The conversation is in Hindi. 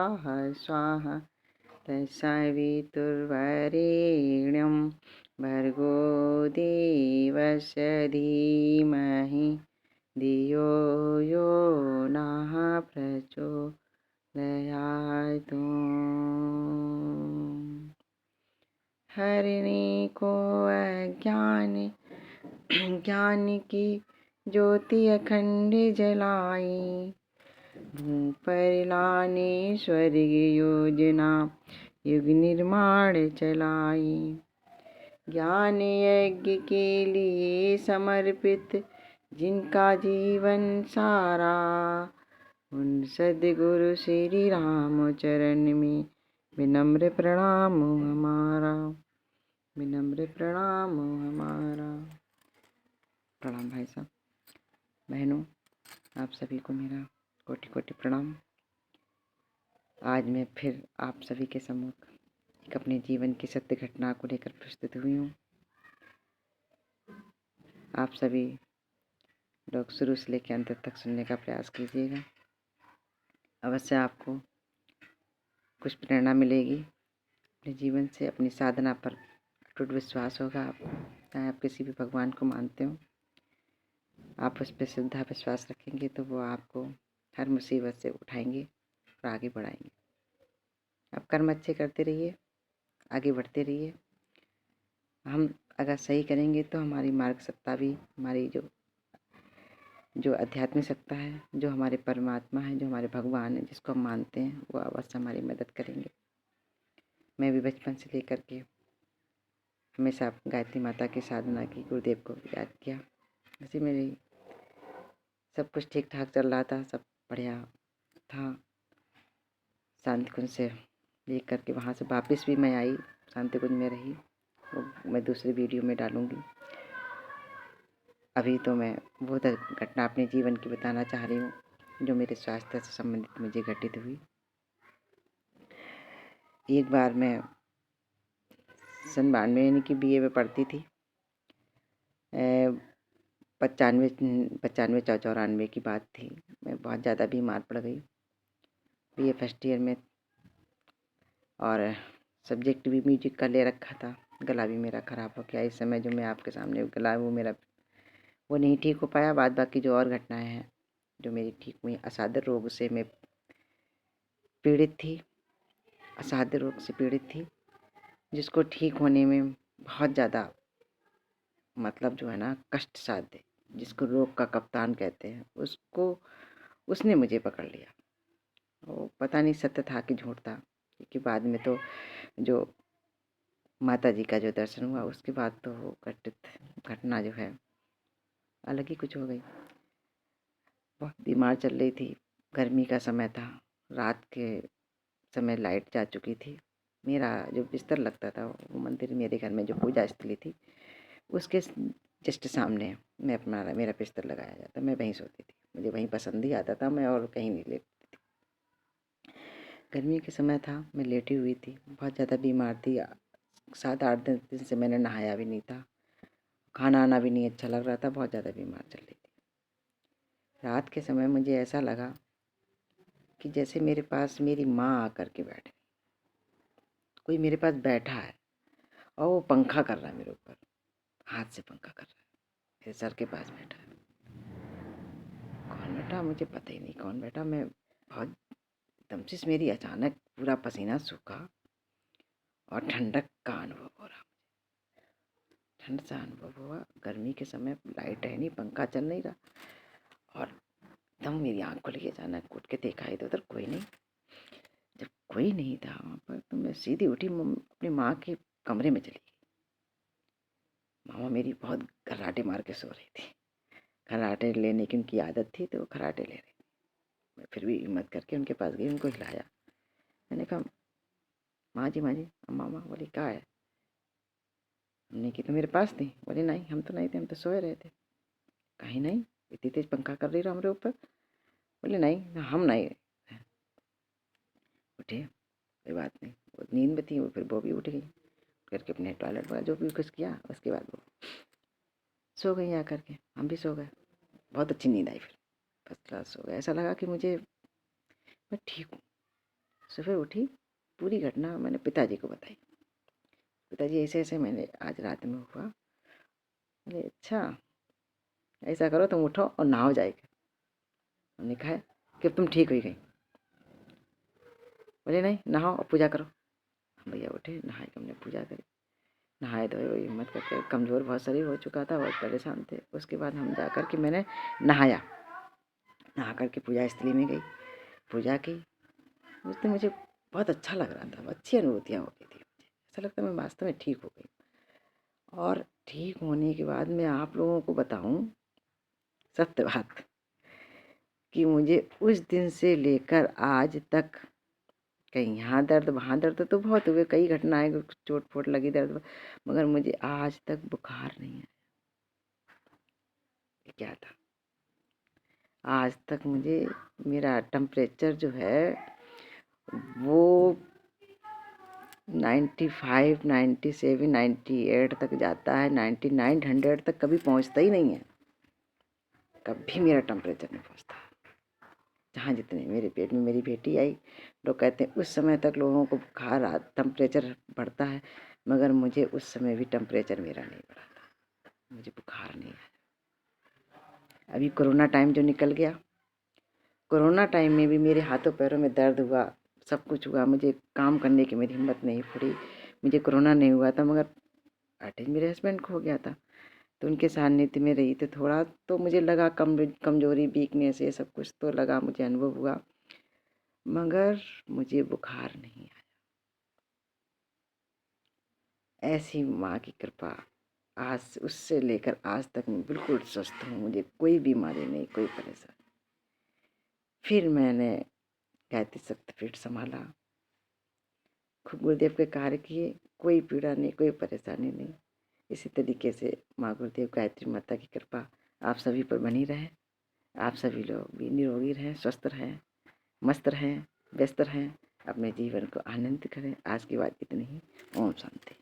स्वाहा स्वाहा तत्सवितुर्वरेण्यं भर्गो देवस्य धीमहि धियो यो नः प्रचोदयात्। हरिणी को अज्ञान ज्ञान की ज्योति अखंड जलाई, भूमि पर लाने स्वर्ग योजना युग निर्माण चलाई। ज्ञान यज्ञ के लिए समर्पित जिनका जीवन सारा, उन सद्गुरु श्री राम चरण में विनम्र प्रणाम हमारा, विनम्र प्रणाम हमारा। प्रणाम भाई साहब, बहनों, आप सभी को मेरा कोटि कोटि प्रणाम। आज मैं फिर आप सभी के सम्मुख एक अपने जीवन की सत्य घटना को लेकर प्रस्तुत हुई हूँ। आप सभी लोग शुरू से लेकर अंत तक सुनने का प्रयास कीजिएगा। अवश्य आपको कुछ प्रेरणा मिलेगी। अपने जीवन से अपनी साधना पर अटूट विश्वास होगा आपको। चाहे आप किसी भी भगवान को मानते हो, आप उस पर श्रद्धा विश्वास रखेंगे तो वो आपको हर मुसीबत से उठाएंगे और आगे बढ़ाएंगे। आप कर्म अच्छे करते रहिए, आगे बढ़ते रहिए। हम अगर सही करेंगे तो हमारी मार्ग सत्ता भी, हमारी जो आध्यात्मिक सत्ता है, जो हमारे परमात्मा है, जो हमारे भगवान है, जिसको हम मानते हैं, वो अवश्य हमारी मदद करेंगे। मैं भी बचपन से लेकर के हमेशा गायत्री माता की साधना की, गुरुदेव को याद किया। ऐसे मेरी सब कुछ ठीक ठाक चल रहा था, सब बढ़िया था। शांति कुंज से लेकर के वहाँ से वापस भी मैं आई, शांति कुंज में रही। वो मैं दूसरे वीडियो में डालूँगी। अभी तो मैं वो घटना अपने जीवन की बताना चाह रही हूँ जो मेरे स्वास्थ्य से संबंधित मुझे घटित हुई। एक बार मैं 92 यानी कि BA में पढ़ती थी। 95 की बात थी। मैं बहुत ज़्यादा बीमार पड़ गई BA फर्स्ट ईयर में, और सब्जेक्ट भी म्यूजिक का ले रखा था। गला भी मेरा ख़राब हो गया। इस समय जो मैं आपके सामने गला वो मेरा वो नहीं ठीक हो पाया। बाद बाकी जो और घटनाएं हैं जो मेरी ठीक हुई। असाध्य रोग से मैं पीड़ित थी, असाध्य रोग से पीड़ित थी, जिसको ठीक होने में बहुत ज़्यादा मतलब जो है ना कष्ट साध्य, जिसको रोग का कप्तान कहते हैं, उसने मुझे पकड़ लिया। वो पता नहीं सत्य था कि झूठ था, क्योंकि बाद में तो जो माता जी का जो दर्शन हुआ उसके बाद तो वो घटना जो है अलग ही कुछ हो गई। बहुत बीमार चल रही थी, गर्मी का समय था, रात के समय लाइट जा चुकी थी। मेरा जो बिस्तर लगता था वो मंदिर, मेरे घर में जो पूजा स्थली थी उसके जस्ट सामने मैं अपना मेरा बिस्तर लगाया जाता, मैं वहीं सोती थी। मुझे वहीं पसंद ही आता था, मैं और कहीं नहीं लेटती थी। गर्मी के समय था, मैं लेटी हुई थी, बहुत ज़्यादा बीमार थी। 7-8 दिन से मैंने नहाया भी नहीं था, खाना आना भी नहीं अच्छा लग रहा था, बहुत ज़्यादा बीमार चल रही थी। रात के समय मुझे ऐसा लगा कि जैसे मेरे पास मेरी माँ आकर के बैठे, कोई मेरे पास बैठा है और वो पंखा कर रहा है मेरे ऊपर, हाथ से पंखा कर रहा है, मेरे सर के पास बैठा है। कौन बैठा मुझे पता ही नहीं कौन बैठा। मैं बहुत एकदम से मेरी अचानक पूरा पसीना सूखा और ठंडक का अनुभव हो रहा, ठंड सा अनुभव हुआ। गर्मी के समय लाइट है नहीं, पंखा चल नहीं रहा, और एकदम मेरी आँख खुल गई। अचानक उठ के देखा इधर उधर कोई नहीं। जब कोई नहीं था वहाँ पर तो मैं सीधी उठी, अपनी माँ के कमरे में चली गई। मामा मेरी बहुत खर्राटे मार के सो रही थी। खर्राटे लेने की उनकी आदत थी, तो वो खर्राटे ले रही। मैं फिर भी हिम्मत करके उनके पास गई, उनको हिलाया। मैंने कहा माँ जी मामा। बोली क्या है? हमने की तो मेरे पास थी। बोले नहीं, हम तो नहीं थे, हम तो सोए रहे थे। कहीं नहीं, इतनी तेज पंखा कर रही रहा हमारे ऊपर। बोले नहीं, हम नहीं उठे, कोई बात नहीं। वो नींद में थी, वो फिर वो भी उठ गई, करके अपने टॉयलेट वगैरह जो भी कुछ किया, उसके बाद वो सो गई आकर के। हम भी सो गए, बहुत अच्छी नींद आई। फिर फर्स्ट क्लास सो गए। ऐसा लगा कि मैं ठीक हूँ। सुबह उठी, पूरी घटना मैंने पिताजी को बताई। पिताजी ऐसे ऐसे मैंने आज रात में हुआ। बोले अच्छा, ऐसा करो तुम उठो और नहाओ जाएगा। हमने कहा कि तुम ठीक हुई गई। बोले नहीं, नहाओ और पूजा करो। हम भैया उठे, नहाए, हमने पूजा करी, नहाए धोए, वही हिम्मत करके, कमज़ोर बहुत शरीर हो चुका था, बहुत परेशान थे। उसके बाद हम जा कर के मैंने नहाया, नहा कर के पूजा स्थली में गई, पूजा की। उस दिन मुझे बहुत अच्छा लग रहा था, अच्छी अनुभूतियाँ हो गई थी, मुझे ऐसा लगता है मैं वास्तव में ठीक हो गई। और ठीक होने के बाद मैं आप लोगों को बताऊं सत्य बात कि मुझे उस दिन से लेकर आज तक कहीं यहाँ दर्द वहाँ दर्द तो बहुत हुए, कई घटनाएं, चोट फोट लगी, दर्द, मगर मुझे आज तक बुखार नहीं आया। क्या था, आज तक मुझे मेरा टेम्परेचर जो है वो 95, 97, 98 तक जाता है, 99, 100 तक कभी पहुंचता ही नहीं है। कभी मेरा टेम्परेचर नहीं पहुंचता। जहाँ जितने मेरे पेट में मेरी बेटी आई, लोग कहते हैं उस समय तक लोगों को बुखार टेम्परेचर बढ़ता है, मगर मुझे उस समय भी टेम्परेचर मेरा नहीं बढ़ा था, मुझे बुखार नहीं आया। अभी कोरोना टाइम जो निकल गया, कोरोना टाइम में भी मेरे हाथों पैरों में दर्द हुआ, सब कुछ हुआ, मुझे काम करने की मेरी हिम्मत नहीं पड़ी। मुझे कोरोना नहीं हुआ था, मगर अटैक मेरे हस्बैंड को हो गया था, तो उनके सानिध्य में रही, तो थोड़ा तो मुझे लगा कमजोरी, वीकनेस, ये सब कुछ तो लगा, मुझे अनुभव हुआ, मगर मुझे बुखार नहीं आया। ऐसी माँ की कृपा, आज उससे लेकर आज तक मैं बिल्कुल स्वस्थ हूँ, मुझे कोई बीमारी नहीं, कोई परेशानी। फिर मैंने गायत्री शक्तिपीठ संभाला, खूब गुरुदेव के कार्य किए, कोई पीड़ा नहीं, कोई परेशानी नहीं। इसी तरीके से माँ गुरुदेव गायत्री माता की कृपा आप सभी पर बनी रहे। आप सभी लोग भी निरोगी रहें, स्वस्थ रहें, मस्त रहें, व्यस्त रहें, अपने जीवन को आनंदित करें। आज की बात इतनी ही। ओम शांति।